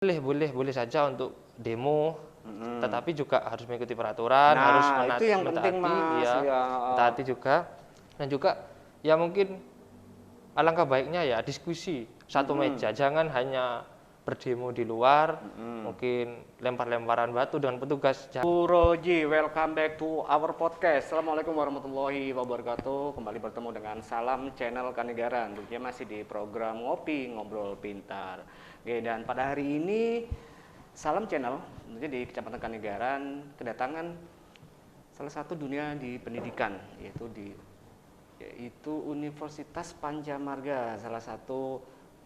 boleh saja untuk demo, tetapi juga harus mengikuti peraturan, harus itu yang penting, mentaati, Mas. ya, Ya. mentaati juga, dan juga ya mungkin alangkah baiknya ya diskusi satu meja, jangan hanya berdemo di luar, mungkin lempar-lemparan batu dengan petugas. Bu Roji, welcome back to our podcast. Assalamualaikum warahmatullahi wabarakatuh. Kembali bertemu dengan Salam Channel Kanegaran. Tentunya masih di program Ngopi Ngobrol Pintar. Oke, dan pada hari ini Salam Channel tentunya di Kecamatan Kanegaran kedatangan salah satu dunia di pendidikan, yaitu Universitas Pancamarga, salah satu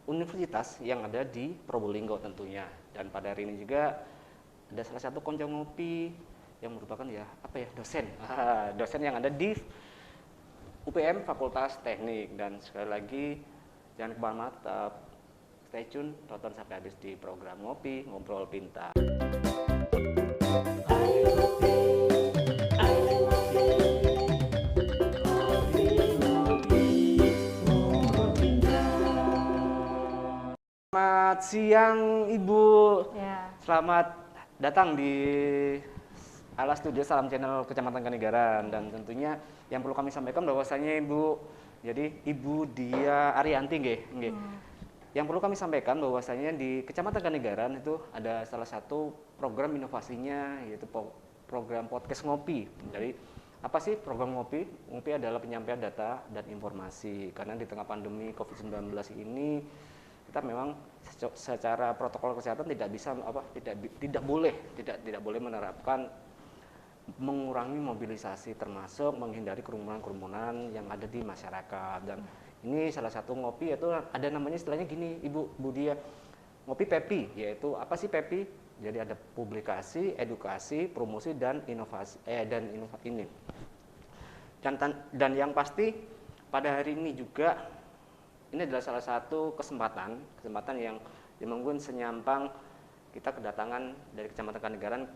universitas yang ada di Probolinggo tentunya. Dan pada hari ini juga ada salah satu konco ngopi yang merupakan dosen yang ada di UPM Fakultas Teknik. Dan sekali lagi jangan kemana-mana, stay tune, tonton sampai habis di program Ngopi Ngobrol Pintar. Selamat siang Ibu. Ya. Selamat datang di Ala Studio Salam Channel Kecamatan Kanegaran. Dan tentunya yang perlu kami sampaikan bahwasanya Ibu, jadi Ibu Dia Arianti nggih. Yang perlu kami sampaikan bahwasanya di Kecamatan Kanegaran itu ada salah satu program inovasinya, yaitu program podcast ngopi. Jadi apa sih program ngopi? Ngopi adalah penyampaian data dan informasi. Karena di tengah pandemi COVID-19 ini kita memang secara protokol kesehatan tidak boleh menerapkan mengurangi mobilisasi, termasuk menghindari kerumunan-kerumunan yang ada di masyarakat. Dan ini salah satu ngopi, yaitu ada namanya istilahnya gini Ibu Budia, ngopi PEPI. Yaitu apa sih PEPI? Jadi ada publikasi, edukasi, promosi, dan inovasi ini. Dan yang pasti pada hari ini juga ini adalah salah satu kesempatan yang mungkin senyampang kita kedatangan dari Kecamatan Kanegaran,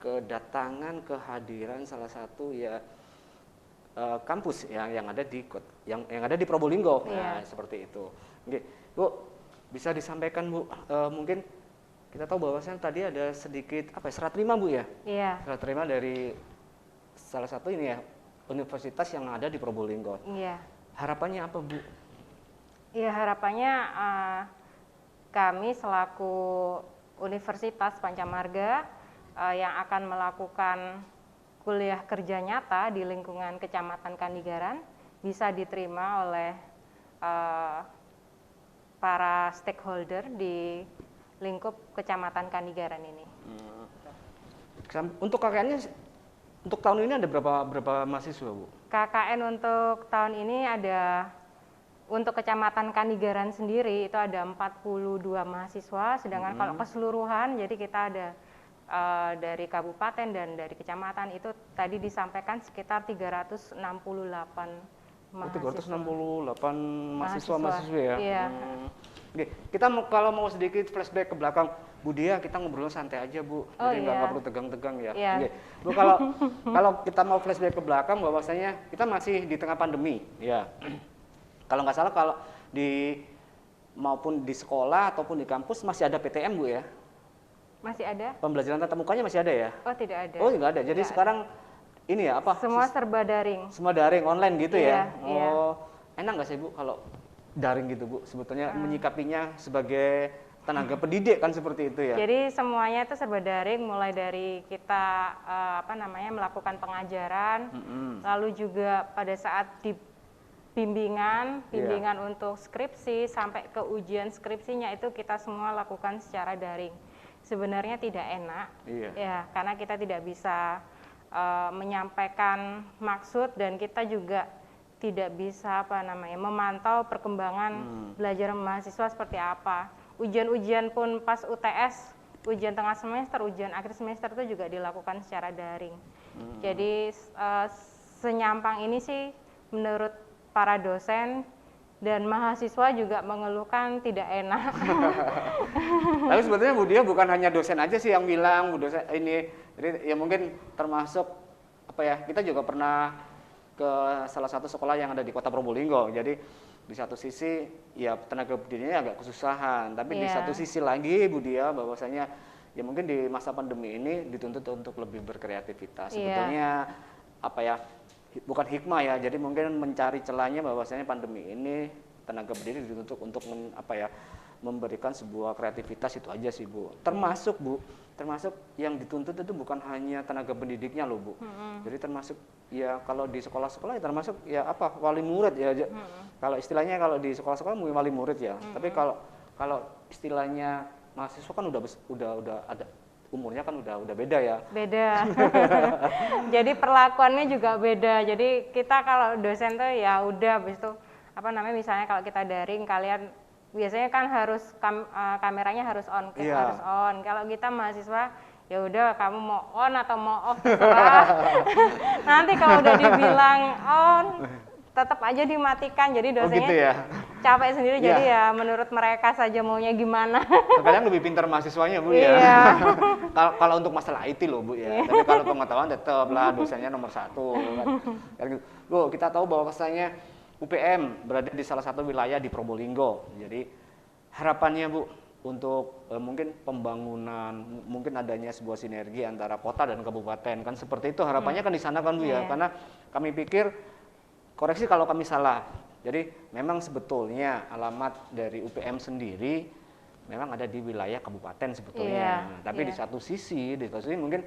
kedatangan kehadiran salah satu kampus yang ada di Probolinggo. Iya. Nah, seperti itu. Oke, Bu, bisa disampaikan Bu, mungkin kita tahu bahwasanya tadi ada sedikit serah terima Bu ya? Iya. Serah terima dari salah satu universitas yang ada di Probolinggo. Iya. Harapannya apa Bu? Ya, harapannya kami selaku Universitas Pancamarga yang akan melakukan kuliah kerja nyata di lingkungan Kecamatan Kanegaran bisa diterima oleh para stakeholder di lingkup Kecamatan Kanegaran ini. Untuk KKN-nya untuk tahun ini ada berapa mahasiswa Bu? KKN untuk tahun ini ada, untuk Kecamatan Kanegaran sendiri itu ada 42 mahasiswa, sedangkan kalau keseluruhan jadi kita ada dari kabupaten dan dari kecamatan itu tadi disampaikan sekitar 368 mahasiswa. 368 mahasiswa-mahasiswa ya? Iya. Oke, kita kalau mau sedikit flashback ke belakang, Bu Dia, kita ngobrol santai aja Bu, jadi nggak perlu tegang-tegang ya. Iya. Oke. Bu, kalau kita mau flashback ke belakang, bahwasanya kita masih di tengah pandemi, ya. Kalau nggak salah, maupun di sekolah ataupun di kampus masih ada PTM Bu ya? Masih ada? Pembelajaran tatap mukanya masih ada ya? Oh, tidak ada. Oh, nggak ada. Jadi Tidak sekarang ini ya apa? semua serba daring. Semua daring, online gitu ya? Iya. Enak nggak sih Bu kalau daring gitu Bu? Sebetulnya menyikapinya sebagai tenaga pendidik kan seperti itu ya? Jadi semuanya itu serba daring, mulai dari kita melakukan pengajaran, lalu juga pada saat di bimbingan untuk skripsi sampai ke ujian skripsinya itu kita semua lakukan secara daring. Sebenarnya tidak enak, ya, karena kita tidak bisa menyampaikan maksud dan kita juga tidak bisa memantau perkembangan belajar mahasiswa seperti apa. Ujian-ujian pun pas UTS, ujian tengah semester, ujian akhir semester itu juga dilakukan secara daring. Jadi senyampang ini sih menurut para dosen dan mahasiswa juga mengeluhkan tidak enak. Tapi sebetulnya Bu Dia bukan hanya dosen aja sih yang bilang, Bu dosen ini, jadi ya mungkin termasuk kita juga pernah ke salah satu sekolah yang ada di Kota Probolinggo. Jadi di satu sisi ya tenaga pendidikannya agak kesusahan, tapi di Iya. satu sisi lagi Bu Dia bahwasanya ya mungkin di masa pandemi ini dituntut untuk lebih berkreativitas. Iya. Sebetulnya apa ya, bukan hikmah ya, jadi mungkin mencari celahnya bahwasanya pandemi ini tenaga pendidik dituntut untuk memberikan sebuah kreativitas, itu aja sih Bu. Termasuk yang dituntut itu bukan hanya tenaga pendidiknya loh Bu. Jadi termasuk ya kalau di sekolah-sekolah ya termasuk ya apa, wali murid ya. Kalau istilahnya kalau di sekolah-sekolah mungkin wali murid ya. Tapi kalau istilahnya mahasiswa kan udah ada umurnya kan udah beda ya. Beda. Jadi perlakuannya juga beda. Jadi kita kalau dosen tuh ya udah habis itu apa namanya, misalnya kalau kita daring, kalian biasanya kan harus kameranya harus on, Iya. harus on. Kalau kita mahasiswa ya udah, kamu mau on atau mau off terserah. Nanti kalau udah dibilang on tetap aja dimatikan. Jadi Oh dosennya gitu ya. capek sendiri. Iya. Jadi ya menurut mereka saja maunya gimana. Kadang lebih pintar mahasiswanya Bu ya. Iya. Kalau untuk masalah IT loh Bu ya. Tapi kalau pengetahuan tetap lah dosennya nomor 1. Kan gitu. Bu, kita tahu bahwasanya UPM berada di salah satu wilayah di Probolinggo. Jadi harapannya Bu untuk mungkin pembangunan, mungkin adanya sebuah sinergi antara kota dan kabupaten, kan seperti itu harapannya kan di sana kan Bu ya. Iya. Karena kami pikir, koreksi kalau kami salah. Jadi memang sebetulnya alamat dari UPM sendiri memang ada di wilayah kabupaten sebetulnya. Iya, Tapi iya. di satu sisi mungkin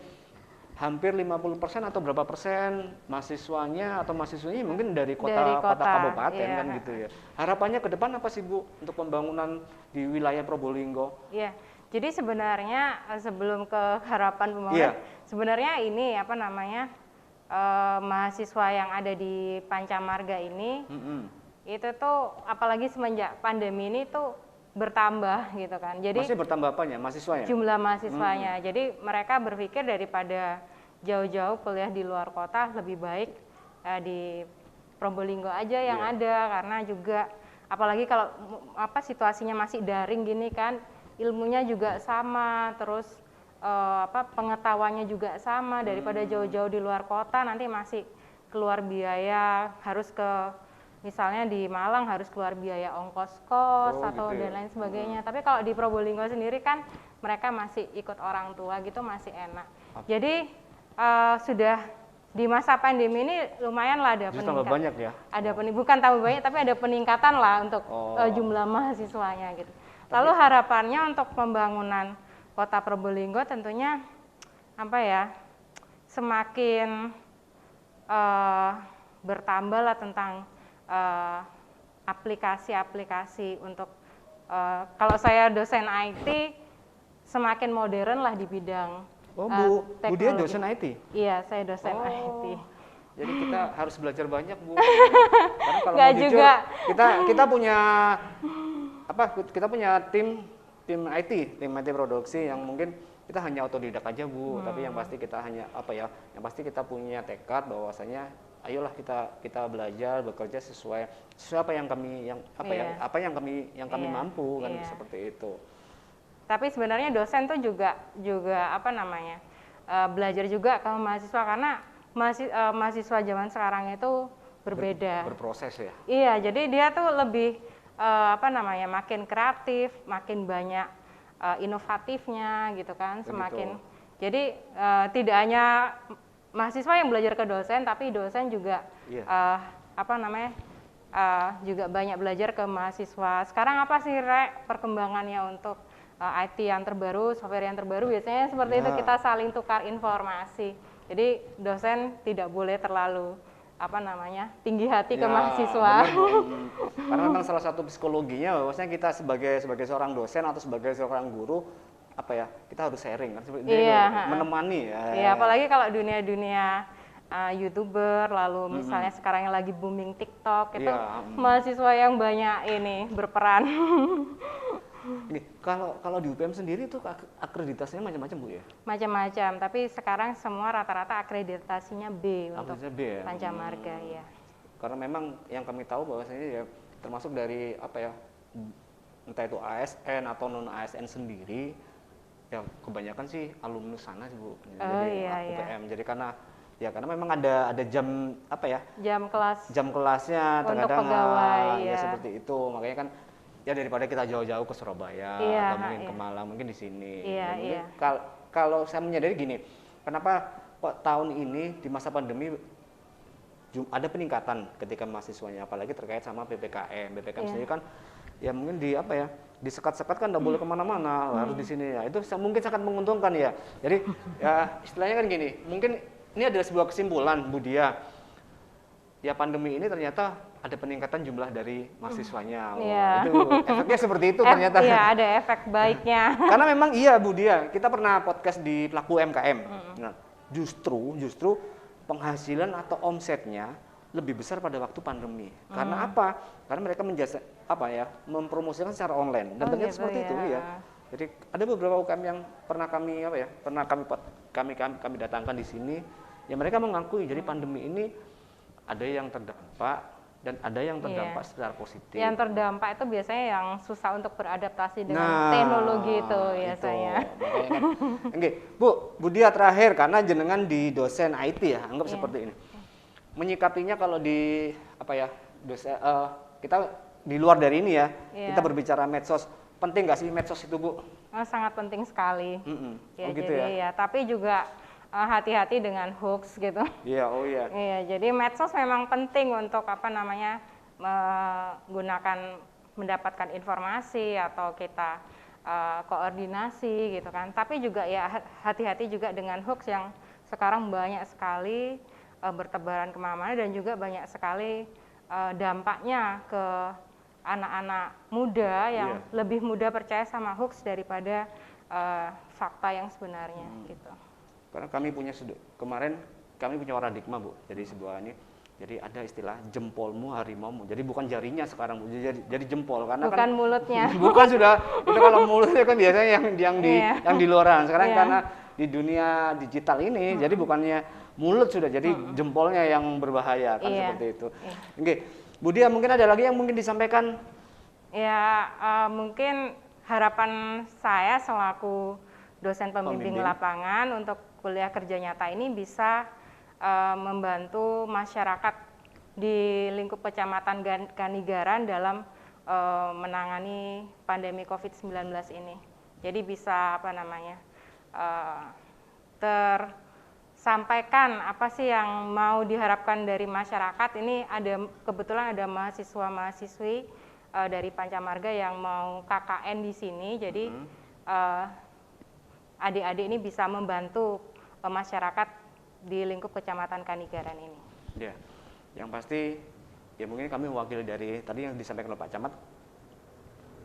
hampir 50% atau berapa persen mahasiswanya atau mahasiswanya mungkin dari kota kota, kabupaten iya. kan gitu ya. Harapannya ke depan apa sih Bu untuk pembangunan di wilayah Probolinggo? Iya. Jadi sebenarnya sebelum ke harapan pembangunan, Iya. sebenarnya ini apa namanya, mahasiswa yang ada di Pancamarga ini itu tuh apalagi semenjak pandemi ini tuh bertambah gitu kan. Jadi Masih bertambah apanya? Mahasiswanya? jumlah mahasiswanya. Jadi mereka berpikir daripada jauh-jauh kuliah di luar kota, lebih baik di Probolinggo aja yang Iya. ada, karena juga apalagi kalau situasinya masih daring gini kan, ilmunya juga sama, terus pengetahuannya juga sama, daripada jauh-jauh di luar kota nanti masih keluar biaya, harus ke misalnya di Malang harus keluar biaya ongkos kos atau gitu ya. dan lain sebagainya. Tapi kalau di Probolinggo sendiri kan mereka masih ikut orang tua gitu, masih enak. Jadi sudah di masa pandemi ini lumayan lah ada Justru tambah banyak ya? ada bukan tambah banyak, tapi ada peningkatan lah untuk jumlah mahasiswanya gitu. Lalu harapannya untuk pembangunan Kota Probolinggo tentunya apa ya, semakin bertambah lah tentang aplikasi-aplikasi untuk kalau saya dosen IT, semakin modern lah di bidang Oh Bu Dia teknologi. dosen IT? Iya, saya dosen IT. Jadi kita harus belajar banyak Bu. Karena kalau Nggak mau jujur, juga. kita punya kita punya tim IT produksi yang mungkin kita hanya otodidak aja Bu. Tapi yang pasti kita hanya yang pasti kita punya tekad bahwasanya ayolah kita belajar bekerja sesuai apa yang kami yang kami mampu kan, seperti itu. Tapi sebenarnya dosen tuh juga apa namanya, belajar juga ke mahasiswa, karena mahasiswa zaman sekarang itu berbeda. Berproses ya. Iya, jadi dia tuh lebih makin kreatif, makin banyak inovatifnya gitu kan, semakin. Jadi tidak hanya mahasiswa yang belajar ke dosen, tapi dosen juga juga banyak belajar ke mahasiswa. Sekarang apa sih perkembangannya untuk IT yang terbaru, software yang terbaru? Biasanya seperti itu, kita saling tukar informasi. Jadi dosen tidak boleh terlalu tinggi hati ke mahasiswa. Bener, karena memang salah satu psikologinya bahwasanya kita sebagai seorang dosen atau sebagai seorang guru kita harus sharing kan, menemani ya. Iya, apalagi kalau dunia YouTuber, lalu misalnya sekarang yang lagi booming TikTok itu, mahasiswa yang banyak ini berperan. Kalau di UPM sendiri itu akreditasinya macam-macam Bu ya? Macam-macam, tapi sekarang semua rata-rata akreditasinya B untuk B ya? Pancamarga ya. Karena memang yang kami tahu bahwasanya ya termasuk dari entah itu ASN atau non ASN sendiri, ya kebanyakan sih alumnus sana sih Bu. Jadi UPM. Jadi karena Ya karena memang ada jam apa ya? Jam kelasnya untuk terkadang pegawai ya ya. seperti itu. Makanya kan ya daripada kita jauh-jauh ke Surabaya Iya, atau mungkin iya. ke Malang, mungkin di sini. Iya, Ya, mungkin iya. kalau saya menyadari gini, kenapa kok tahun ini di masa pandemi ada peningkatan ketika mahasiswanya, apalagi terkait sama PPKM. PPKM Iya. sendiri kan ya mungkin di apa ya, disekat-sekat kan nggak boleh kemana-mana, harus di sini ya. Itu mungkin sangat menguntungkan ya. Jadi ya istilahnya kan gini, mungkin ini adalah sebuah kesimpulan Budia. Ya pandemi ini ternyata ada peningkatan jumlah dari mahasiswanya. Wah, Iya. itu efeknya seperti itu ternyata. Iya, ada efek baiknya. Karena memang iya Bu Dia, kita pernah podcast di Pelaku UMKM. Nah, justru penghasilan atau omsetnya lebih besar pada waktu pandemi. Karena apa? Karena mereka mempromosikan secara online dan Oh, ternyata gitu seperti itu ya. ya. Jadi ada beberapa UMKM yang pernah kami datangkan di sini, ya mereka mengakui jadi pandemi ini ada yang terdampak dan ada yang terdampak Iya. secara positif. Yang terdampak itu biasanya yang susah untuk beradaptasi dengan Nah, teknologi itu biasanya. Makanya kan. Oke, Bu Dia terakhir karena jenengan di dosen IT ya, anggap Iya. seperti ini. Menyikapinya kalau di kita di luar dari ini ya, Iya. kita berbicara medsos. Penting nggak sih medsos itu, Bu? Oh, sangat penting sekali. Oh Ya, gitu jadi ya. tapi juga hati-hati dengan hoax gitu. Iya, oh iya. Iya, jadi medsos memang penting untuk mendapatkan informasi atau kita koordinasi gitu kan. Tapi juga ya hati-hati juga dengan hoax yang sekarang banyak sekali bertebaran kemana-mana dan juga banyak sekali dampaknya ke anak-anak muda yang lebih mudah percaya sama hoax daripada fakta yang sebenarnya gitu. Karena kemarin kami punya paradigma, Bu. Jadi jadi ada istilah jempolmu harimaumu. Jadi bukan jarinya sekarang, Bu. Jadi jempol karena Bukan kan mulutnya. bukan sudah. Itu kalau mulutnya kan biasanya yang di luaran. Sekarang Iya. karena di dunia digital ini jadi bukannya mulut sudah jadi jempolnya yang berbahaya kan Iya. seperti itu. Iya. Oke. Bu Dia mungkin ada lagi yang mungkin disampaikan? Ya, mungkin harapan saya selaku dosen pembimbing lapangan untuk kuliah kerja nyata ini bisa membantu masyarakat di lingkup Kecamatan Kanigaran dalam menangani pandemi COVID-19 ini. Jadi bisa tersampaikan apa sih yang mau diharapkan dari masyarakat. Ini kebetulan ada mahasiswa-mahasiswi dari Pancamarga yang mau KKN di sini. Jadi adik-adik ini bisa membantu masyarakat di lingkup Kecamatan Kanigaran ini. Ya, yang pasti ya mungkin kami mewakili dari tadi yang disampaikan oleh Pak Camat,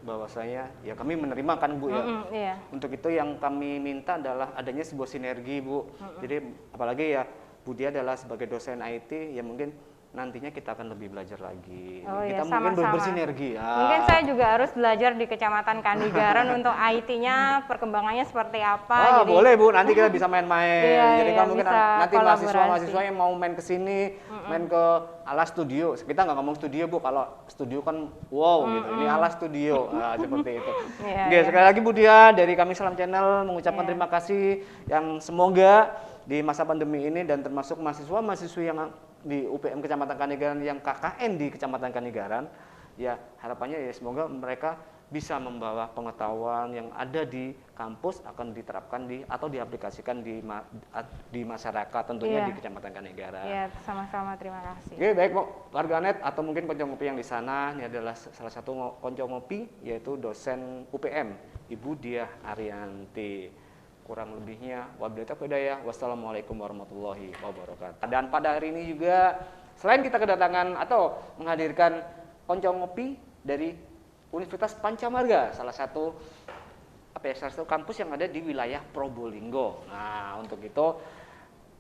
bahwasanya ya kami menerima kan Bu ya. Iya. Untuk itu yang kami minta adalah adanya sebuah sinergi Bu. Jadi apalagi ya Bu Dia adalah sebagai dosen IT ya mungkin nantinya kita akan lebih belajar lagi. Oh, kita iya, mungkin sama-sama. bersinergi. Mungkin saya juga harus belajar di Kecamatan Kanigaran untuk IT-nya perkembangannya seperti apa. Jadi Boleh Bu, nanti kita bisa main-main. Iya, Jadi iya, kan mungkin bisa nanti kolaborasi. mahasiswa-mahasiswa yang mau main ke sini, main ke Ala Studio. Kita nggak ngomong studio Bu, kalau studio kan wow gitu. Ini Ala Studio, seperti itu. Iya, Oke, iya. sekali lagi Bu Dia dari kami Salam Channel mengucapkan Iya. terima kasih yang semoga di masa pandemi ini dan termasuk mahasiswa-mahasiswi yang di UPM Kecamatan Kanigaran yang KKN di Kecamatan Kanigaran, ya harapannya ya semoga mereka bisa membawa pengetahuan yang ada di kampus akan diterapkan atau diaplikasikan di masyarakat tentunya Iya. di Kecamatan Kanigaran. ya sama-sama, terima kasih. Oke, baik warganet atau mungkin konco ngopi yang di sana, ini adalah salah satu konco ngopi yaitu dosen UPM Ibu Dia Arianti. Kurang lebihnya wabillahi taufiq hidayah. Wassalamualaikum warahmatullahi wabarakatuh. Dan pada hari ini juga selain kita kedatangan atau menghadirkan konco ngopi dari Universitas Pancamarga, salah satu kampus yang ada di wilayah Probolinggo. Nah, untuk itu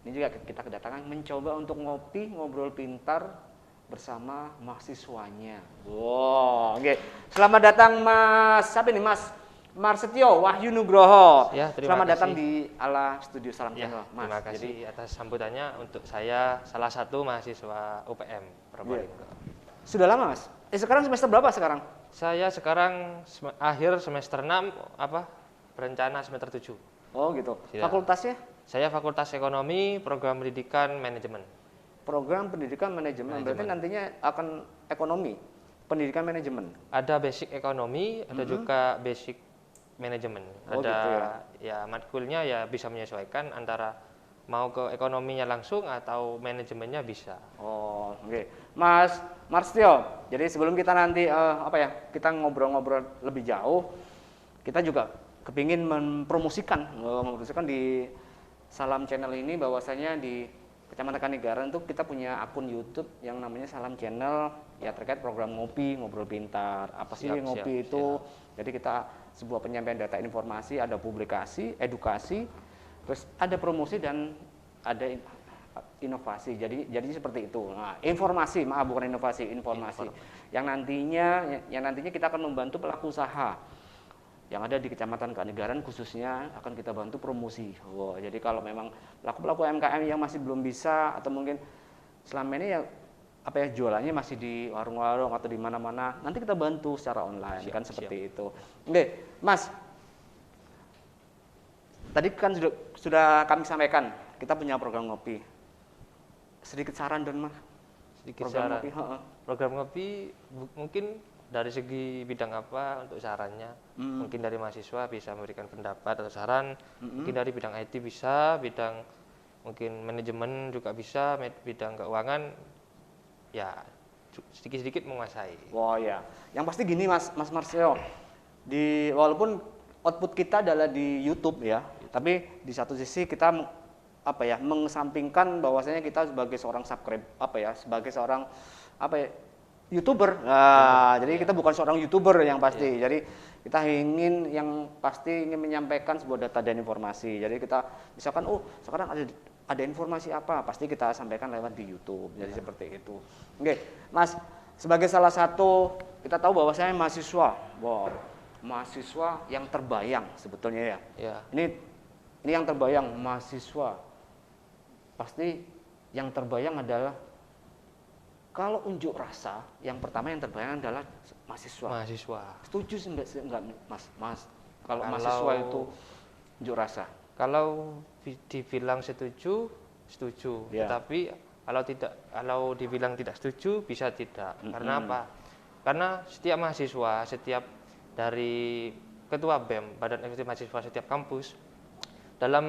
ini juga kita kedatangan mencoba untuk ngobrol pintar bersama mahasiswanya. Wow, oke. Selamat datang Mas, siapa nih Mas? Marsetio Wahyu Nugroho. Ya, terima Selamat kasih. datang di Ala Studio Salam Ya, Channel, Mas. terima kasih atas sambutannya untuk saya salah satu mahasiswa UPM Probolinggo. Sudah lama, Mas? Sekarang semester berapa sekarang? Saya sekarang akhir semester 6 berencana semester 7. Oh gitu. Ya. Fakultasnya? Saya Fakultas Ekonomi, Program Pendidikan Manajemen. Program Pendidikan Manajemen. Berarti nantinya akan ekonomi, pendidikan manajemen. Ada basic ekonomi, ada juga basic manajemen. Oh, Ada gitu ya matkulnya ya bisa menyesuaikan antara mau ke ekonominya langsung atau manajemennya bisa. Oh, oke. Mas Marstio, jadi sebelum kita nanti kita ngobrol-ngobrol lebih jauh, kita juga kepingin mempromosikan di Salam Channel ini, bahwasanya di Kecamatan Kanigaran tuh kita punya akun YouTube yang namanya Salam Channel, ya terkait program ngopi, ngobrol pintar. Apa sih ngopi itu? Jadi kita sebuah penyampaian data informasi, ada publikasi, edukasi, terus ada promosi dan ada inovasi. Jadi seperti itu. Nah, informasi, maaf bukan inovasi, informasi. Yang nantinya kita akan membantu pelaku usaha yang ada di Kecamatan Kanigaran, khususnya akan kita bantu promosi. Wow, jadi kalau memang pelaku-pelaku UMKM yang masih belum bisa atau mungkin selama ini jualannya masih di warung-warung atau di mana-mana, nanti kita bantu secara online, seperti itu. Oke, Mas. Tadi kan sudah kami sampaikan, kita punya program ngopi. Sedikit saran dan Mas. Program ngopi mungkin dari segi bidang apa untuk sarannya? Mungkin dari mahasiswa bisa memberikan pendapat atau saran. Mungkin dari bidang IT bisa, bidang mungkin manajemen juga bisa, bidang keuangan ya sedikit-sedikit menguasai. Wah ya, yang pasti gini Mas Marcelo, walaupun output kita adalah di YouTube ya, tapi di satu sisi kita mengesampingkan bahwasanya kita sebagai seorang sebagai seorang YouTuber. Nah, jadi kita bukan seorang YouTuber yang pasti. Jadi kita ingin menyampaikan sebuah data dan informasi. Jadi kita misalkan sekarang ada informasi apa, pasti kita sampaikan lewat di YouTube. Jadi seperti itu. Oke, Mas, sebagai salah satu kita tahu bahwasanya mahasiswa yang terbayang sebetulnya ya. Ini yang terbayang mahasiswa. Pasti yang terbayang adalah kalau unjuk rasa, yang pertama yang terbayang adalah mahasiswa. Setuju enggak Mas? Kalau mahasiswa itu unjuk rasa. Kalau dibilang setuju. Ya. Tetapi kalau dibilang tidak setuju bisa tidak. Karena apa? Karena setiap mahasiswa, setiap dari ketua BEM, Badan Eksekutif Mahasiswa setiap kampus dalam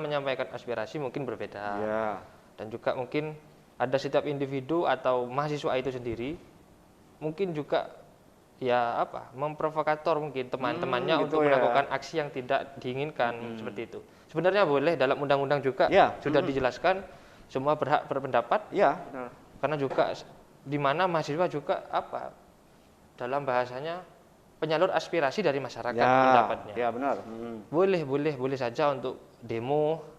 menyampaikan aspirasi mungkin berbeda. Ya. Dan juga mungkin ada setiap individu atau mahasiswa itu sendiri mungkin juga memprovokator mungkin teman-temannya gitu untuk melakukan aksi yang tidak diinginkan seperti itu. Sebenarnya boleh, dalam undang-undang juga sudah dijelaskan semua berhak berpendapat. Iya, Karena juga di mana mahasiswa juga dalam bahasanya penyalur aspirasi dari masyarakat pendapatnya. Ya, benar. Boleh saja untuk demo.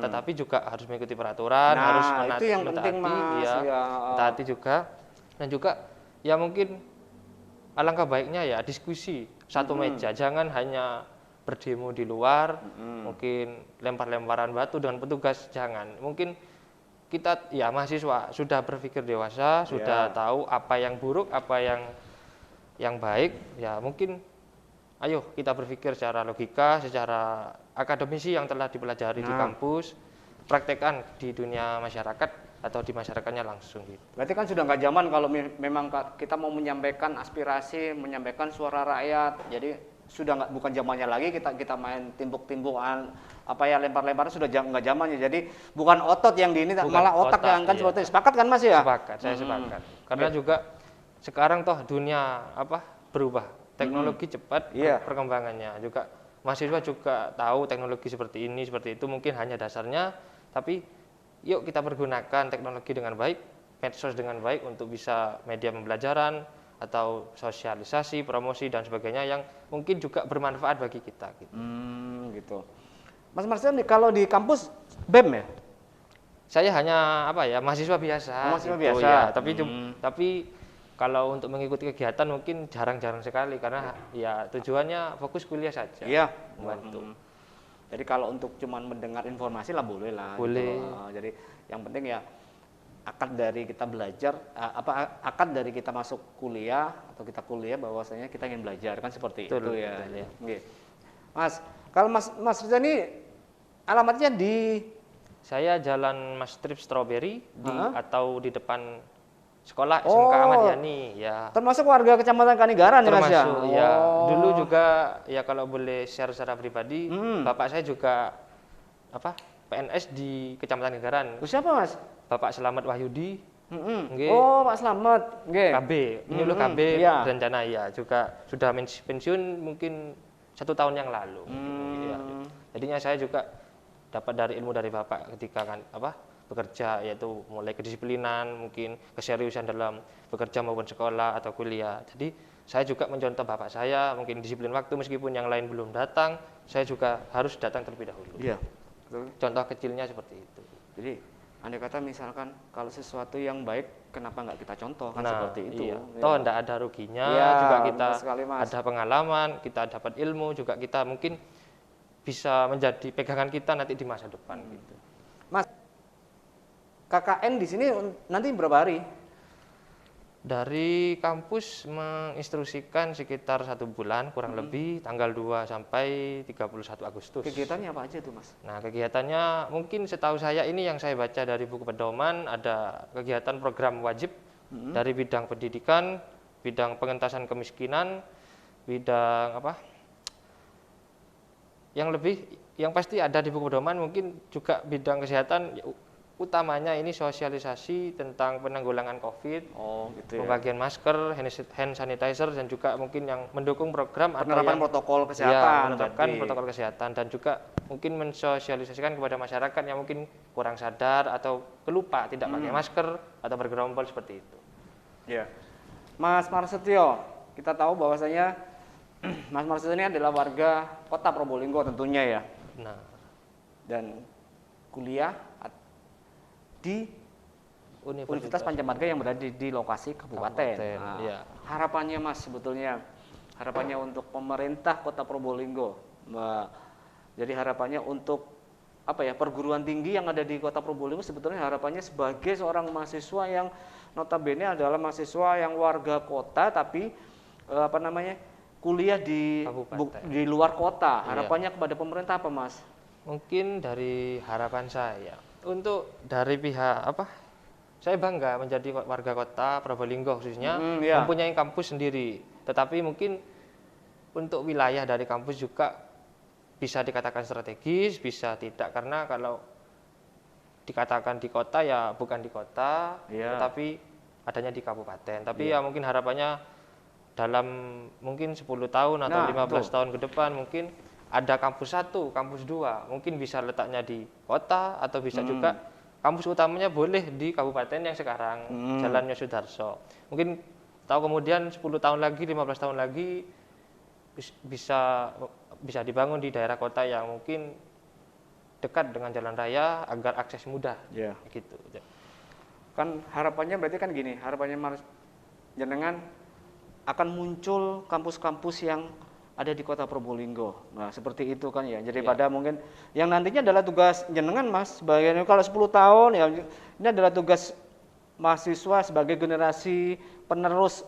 Tetapi juga harus mengikuti peraturan, harus itu yang penting Mas. Mentaati juga. Dan juga ya mungkin alangkah baiknya ya diskusi satu meja, jangan hanya berdemo di luar, mungkin lempar-lemparan batu dengan petugas, jangan. Mungkin kita mahasiswa sudah berpikir dewasa, sudah tahu apa yang buruk, apa yang baik, ya mungkin ayo kita berpikir secara logika, secara akademisi yang telah dipelajari di kampus, praktekkan di dunia masyarakat atau di masyarakatnya langsung gitu. Berarti kan sudah nggak zaman kalau memang kita mau menyampaikan aspirasi, menyampaikan suara rakyat. Jadi sudah bukan zamannya lagi kita main timbuk-timbukan lempar-lemparan, sudah nggak zamannya. Jadi bukan otot yang malah otak yang kan seperti sepakat kan Mas ya? Sepakat, saya sepakat. Karena juga sekarang toh dunia berubah, teknologi cepat perkembangannya juga. Mahasiswa juga tahu teknologi seperti ini, seperti itu, mungkin hanya dasarnya, tapi yuk kita pergunakan teknologi dengan baik, medsos dengan baik untuk bisa media pembelajaran atau sosialisasi, promosi dan sebagainya yang mungkin juga bermanfaat bagi kita. Gitu. Mas Marcel, kalau di kampus BEM ya? Saya hanya mahasiswa biasa. Mahasiswa gitu, biasa. Ya, tapi kalau untuk mengikuti kegiatan mungkin jarang-jarang sekali karena ya tujuannya fokus kuliah saja. Iya, membantu. Jadi kalau untuk cuman mendengar informasi lah boleh lah. Boleh. Gitu. Jadi yang penting ya akad dari kita belajar, akad dari kita masuk kuliah atau kita kuliah bahwasanya kita ingin belajar kan seperti itu ya. Betul, ya. Oke. Mas, kalau Mas Rizal ini alamatnya di Saya Jalan Mas Trip Strawberry Hah? atau di depan sekolah SMK Ahmad Yani ya. termasuk warga Kecamatan Kanigaran ya Mas ya? Termasuk ya. Dulu Oh. juga ya kalau boleh share secara pribadi, bapak saya juga apa? PNS di Kecamatan Kanigaran. Siapa Mas? Bapak Selamat Wahyudi, nggih. Oh, Pak Slamet. Nggih. KB, penyuluh KB iya. berencana ya juga sudah pensiun mungkin 1 tahun yang lalu. Ya. Jadinya saya juga dapat dari ilmu dari bapak ketika kan bekerja, yaitu mulai kedisiplinan, mungkin keseriusan dalam bekerja maupun sekolah atau kuliah. Jadi saya juga mencontoh bapak saya, mungkin disiplin waktu meskipun yang lain belum datang, saya juga harus datang terlebih dahulu. Iya. Betul. Contoh kecilnya seperti itu. Jadi andai kata misalkan kalau sesuatu yang baik, kenapa nggak kita contoh kan Nah, seperti itu. iya. Ya. Toh enggak ada ruginya, Iya, juga kita benar sekali, Mas. ada pengalaman, kita dapat ilmu, juga kita mungkin bisa menjadi pegangan kita nanti di masa depan gitu. Mas, KKN di sini nanti berapa hari? Dari kampus menginstruksikan sekitar 1 bulan kurang lebih tanggal 2 sampai 31 Agustus. Kegiatannya apa aja tuh Mas? Nah, kegiatannya mungkin setahu saya ini yang saya baca dari buku pedoman, ada kegiatan program wajib dari bidang pendidikan, bidang pengentasan kemiskinan, bidang yang pasti ada di buku pedoman, mungkin juga bidang kesehatan, utamanya ini sosialisasi tentang penanggulangan COVID, Oh, gitu ya. pembagian masker, hand sanitizer, dan juga mungkin yang mendukung program Penerapan atau protokol ya, kesehatan. menerapkan berarti. protokol kesehatan, dan juga mungkin mensosialisasikan kepada masyarakat yang mungkin kurang sadar atau kelupa tidak pakai masker atau bergerombol seperti itu. Ya. Mas Marsetio, kita tahu bahwasanya Mas Marsetio ini adalah warga Kota Probolinggo tentunya ya. Nah, Dan kuliah di Universitas Pancamarga yang berada di lokasi kabupaten. Nah, iya. harapannya Mas sebetulnya, harapannya untuk pemerintah Kota Probolinggo, jadi harapannya untuk perguruan tinggi yang ada di Kota Probolinggo, sebetulnya harapannya sebagai seorang mahasiswa yang notabene adalah mahasiswa yang warga kota tapi kuliah di di luar kota. Harapannya kepada pemerintah apa Mas? Mungkin dari harapan saya, untuk dari pihak saya bangga menjadi warga kota Probolinggo khususnya mempunyai kampus sendiri. Tetapi mungkin untuk wilayah dari kampus juga bisa dikatakan strategis, bisa tidak, karena kalau dikatakan di kota ya bukan di kota, tetapi adanya di kabupaten. Tapi ya mungkin harapannya dalam mungkin 10 tahun atau 15 tahun ke depan mungkin ada kampus 1, kampus 2, mungkin bisa letaknya di kota atau bisa juga kampus utamanya boleh di kabupaten yang sekarang Jalan Yosudarso. Mungkin tahu kemudian 10 tahun lagi, 15 tahun lagi bisa dibangun di daerah kota yang mungkin dekat dengan jalan raya agar akses mudah. Gitu. Kan harapannya berarti kan gini, harapannya jenengan akan muncul kampus-kampus yang ada di Kota Probolinggo. Nah, seperti itu kan ya. Jadi pada mungkin yang nantinya adalah tugas jenengan Mas, sebagai kalau 10 tahun ya ini adalah tugas mahasiswa sebagai generasi penerus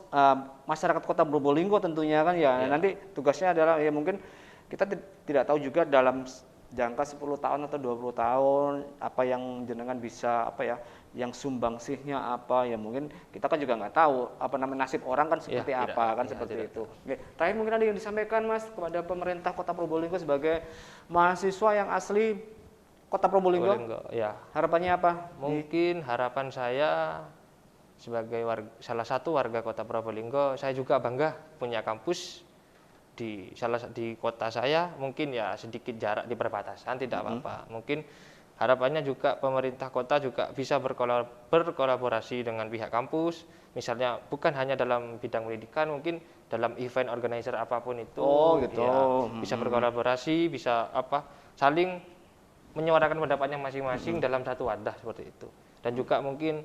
masyarakat Kota Probolinggo tentunya kan ya. Nanti tugasnya adalah ya mungkin kita tidak tahu juga dalam jangka 10 tahun atau 20 tahun apa yang jenengan bisa yang sumbangsihnya apa ya, mungkin kita kan juga nggak tahu nasib orang kan seperti seperti itu. Oke, terakhir mungkin ada yang disampaikan Mas kepada pemerintah Kota Probolinggo sebagai mahasiswa yang asli Kota Probolinggo. Ya. Harapannya apa? Mungkin harapan saya sebagai salah satu warga Kota Probolinggo, saya juga bangga punya kampus di kota saya. Mungkin ya sedikit jarak di perbatasan tidak apa-apa. Mungkin harapannya juga pemerintah kota juga bisa berkolaborasi dengan pihak kampus, misalnya bukan hanya dalam bidang pendidikan, mungkin dalam event organizer apapun itu. Bisa berkolaborasi, bisa saling menyuarakan pendapatnya masing-masing dalam satu wadah seperti itu. Dan juga mungkin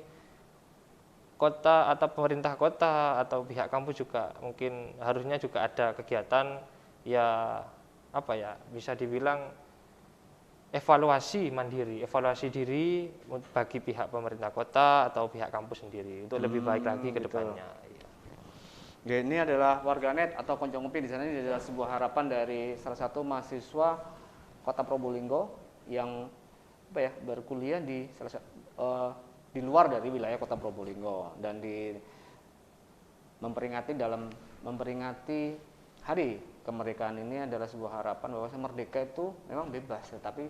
kota atau pemerintah kota atau pihak kampus juga mungkin harusnya juga ada kegiatan bisa dibilang evaluasi mandiri, evaluasi diri bagi pihak pemerintah kota atau pihak kampus sendiri untuk lebih baik lagi ke depannya. Ya, ini adalah warganet atau konco ngopi di sana. Ini adalah sebuah harapan dari salah satu mahasiswa Kota Probolinggo yang apa ya, berkuliah di di luar dari wilayah Kota Probolinggo dan memperingati hari kemerdekaan ini adalah sebuah harapan bahwa merdeka itu memang bebas, tetapi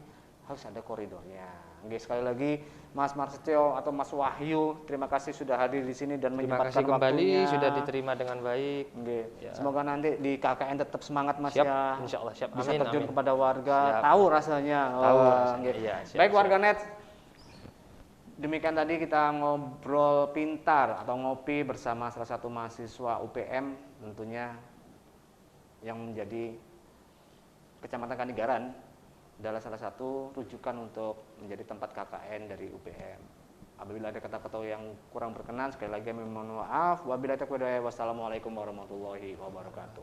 harus ada koridornya. Oke, sekali lagi Mas Marsetio atau Mas Wahyu, terima kasih sudah hadir di sini dan Terima menyempatkan kasih kembali, waktunya. sudah diterima dengan baik. Oke. Ya. Semoga nanti di KKN tetap semangat Mas Siap, ya. insya Allah siap. Bisa Amin, terjun amin. kepada warga, Siap. tahu rasanya. Tahu Wah, rasanya, oke. iya, siap, Baik siap. warganet, demikian tadi kita ngobrol pintar atau ngopi bersama salah satu mahasiswa UPM tentunya yang menjadi Kecamatan Kanigaran adalah salah satu rujukan untuk menjadi tempat KKN dari UPM. Apabila ada kata-kata yang kurang berkenan, sekali lagi kami mohon maaf. Wabillahi taufiq wal hidayah. Wassalamualaikum warahmatullahi wabarakatuh.